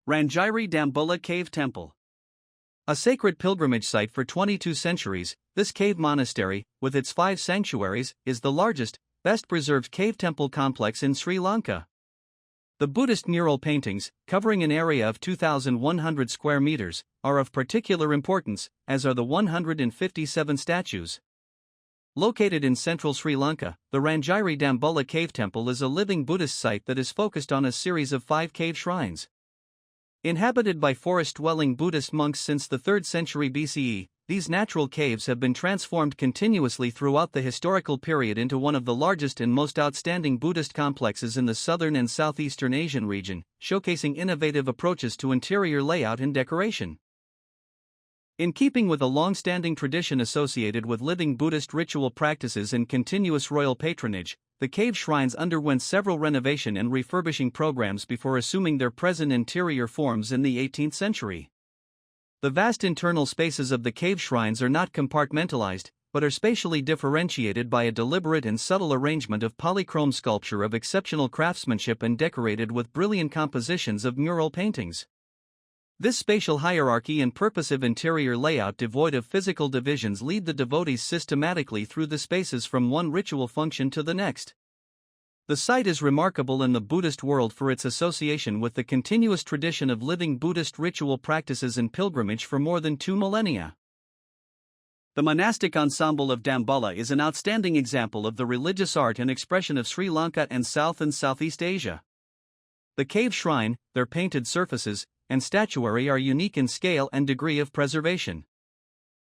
Rangiri Dambulla Cave Temple. A sacred pilgrimage site for 22 centuries, this cave monastery, with its 5 sanctuaries, is the largest, best-preserved cave temple complex in Sri Lanka. The Buddhist mural paintings, covering an area of 2,100 square meters, are of particular importance, as are the 157 statues. Located in central Sri Lanka, the Rangiri Dambulla Cave Temple is a living Buddhist site that is focused on a series of 5 cave shrines. Inhabited by forest-dwelling Buddhist monks since the 3rd century BCE, these natural caves have been transformed continuously throughout the historical period into one of the largest and most outstanding Buddhist complexes in the southern and southeastern Asian region, showcasing innovative approaches to interior layout and decoration. In keeping with a long-standing tradition associated with living Buddhist ritual practices and continuous royal patronage, the cave shrines underwent several renovation and refurbishing programs before assuming their present interior forms in the 18th century. The vast internal spaces of the cave shrines are not compartmentalized, but are spatially differentiated by a deliberate and subtle arrangement of polychrome sculpture of exceptional craftsmanship and decorated with brilliant compositions of mural paintings. This spatial hierarchy and purposive interior layout devoid of physical divisions lead the devotees systematically through the spaces from one ritual function to the next. The site is remarkable in the Buddhist world for its association with the continuous tradition of living Buddhist ritual practices and pilgrimage for more than 2 millennia. The monastic ensemble of Dambulla is an outstanding example of the religious art and expression of Sri Lanka and South and Southeast Asia. The cave shrine, their painted surfaces, and statuary are unique in scale and degree of preservation.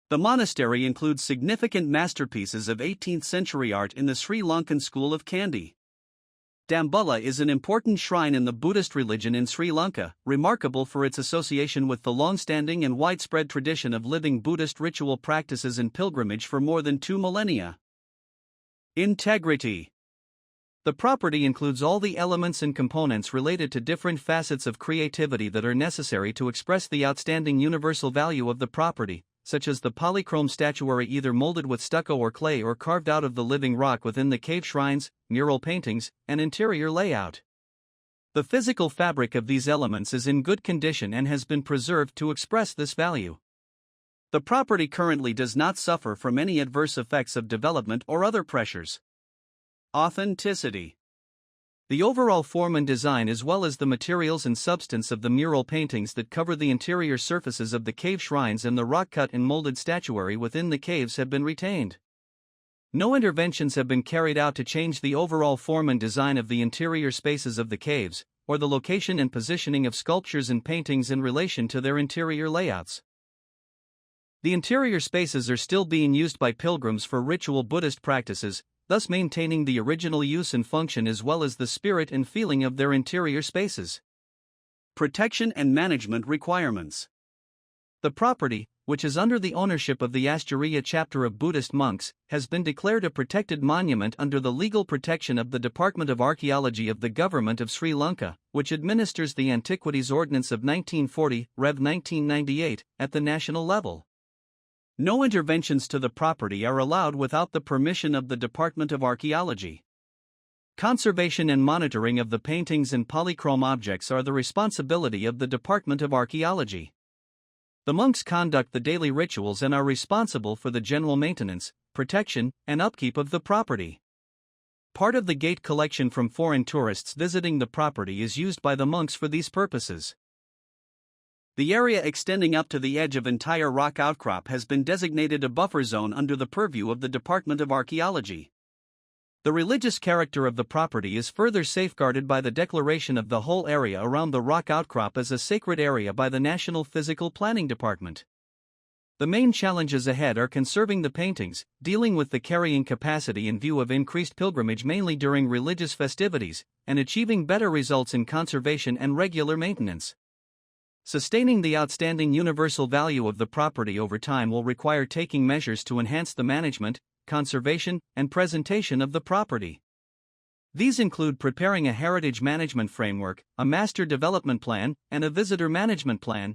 The monastery includes significant masterpieces of 18th century art in the Sri Lankan school of Kandy. Dambulla is an important shrine in the Buddhist religion in Sri Lanka, remarkable for its association with the long-standing and widespread tradition of living Buddhist ritual practices and pilgrimage for more than 2 millennia. Integrity. The property includes all the elements and components related to different facets of creativity that are necessary to express the outstanding universal value of the property, such as the polychrome statuary either molded with stucco or clay or carved out of the living rock within the cave shrines, mural paintings, and interior layout. The physical fabric of these elements is in good condition and has been preserved to express this value. The property currently does not suffer from any adverse effects of development or other pressures. Authenticity. The overall form and design as well as the materials and substance of the mural paintings that cover the interior surfaces of the cave shrines and the rock-cut and molded statuary within the caves have been retained. No interventions have been carried out to change the overall form and design of the interior spaces of the caves, or the location and positioning of sculptures and paintings in relation to their interior layouts. The interior spaces are still being used by pilgrims for ritual Buddhist practices, thus maintaining the original use and function as well as the spirit and feeling of their interior spaces. Protection and management requirements. The property, which is under the ownership of the Asteria chapter of Buddhist monks, has been declared a protected monument under the legal protection of the Department of Archaeology of the Government of Sri Lanka, which administers the Antiquities Ordinance of 1940, Rev 1998, at the national level. No interventions to the property are allowed without the permission of the Department of Archaeology. Conservation and monitoring of the paintings and polychrome objects are the responsibility of the Department of Archaeology. The monks conduct the daily rituals and are responsible for the general maintenance, protection, and upkeep of the property. Part of the gate collection from foreign tourists visiting the property is used by the monks for these purposes. The area extending up to the edge of entire rock outcrop has been designated a buffer zone under the purview of the Department of Archaeology. The religious character of the property is further safeguarded by the declaration of the whole area around the rock outcrop as a sacred area by the National Physical Planning Department. The main challenges ahead are conserving the paintings, dealing with the carrying capacity in view of increased pilgrimage mainly during religious festivities, and achieving better results in conservation and regular maintenance. Sustaining the outstanding universal value of the property over time will require taking measures to enhance the management, conservation, and presentation of the property. These include preparing a heritage management framework, a master development plan, and a visitor management plan,